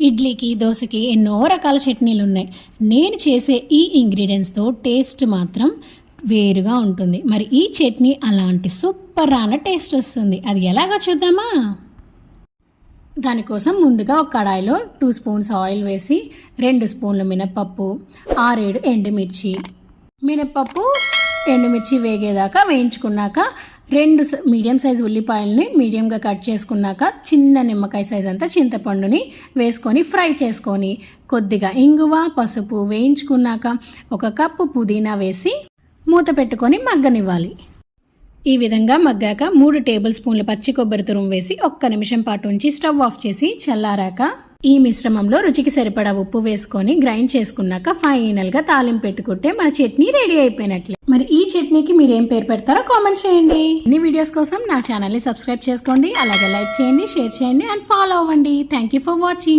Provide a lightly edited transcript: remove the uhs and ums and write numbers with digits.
ఇడ్లీకి దోశకి ఎన్నో రకాల చట్నీలు ఉన్నాయి. నేను చేసే ఈ ఇంగ్రీడియంట్స్తో టేస్ట్ మాత్రం వేరుగా ఉంటుంది. మరి ఈ చట్నీ అలాంటి సూపర్ రాన టేస్ట్ వస్తుంది. అది ఎలాగో చూద్దామా? దానికోసం ముందుగా ఒక కడాయిలో 2 స్పూన్స్ ఆయిల్ వేసి 2 స్పూన్ల మినపప్పు, 6-7 ఎండుమిర్చి, మినపప్పు ఎండుమిర్చి వేగేదాకా వేయించుకున్నాక 2 మీడియం సైజ్ ఉల్లిపాయలని మీడియంగా కట్ చేసుకున్నాక చిన్న నిమ్మకాయ సైజ్ అంతా చింతపండుని వేసుకొని ఫ్రై చేసుకొని కొద్దిగా ఇంగువ, పసుపు వేయించుకున్నాక 1 కప్పు పుదీనా వేసి మూత పెట్టుకొని మగ్గనివ్వాలి. ఈ విధంగా మగ్గాక 3 టేబుల్ స్పూన్ల పచ్చి కొబ్బరి తురుము వేసి 1 నిమిషం పాటు ఉంచి స్టవ్ ఆఫ్ చేసి చల్లారాక ఈ మిశ్రమంలో రుచికి సరిపడా ఉప్పు వేసుకొని గ్రైండ్ చేసుకున్నాక ఫైనల్గా తాలింపు పెట్టుకుంటే మన చట్నీ రెడీ అయిపోయినట్లే. మరి ఈ చట్నీకి మీరు ఏం పేరు పెడతారో కామెంట్ చేయండి. ఈ వీడియోస్ కోసం నా ఛానల్ని సబ్స్క్రైబ్ చేసుకోండి, అలాగే లైక్ చేయండి, షేర్ చేయండి అండ్ ఫాలో అవ్వండి. Thank you for watching.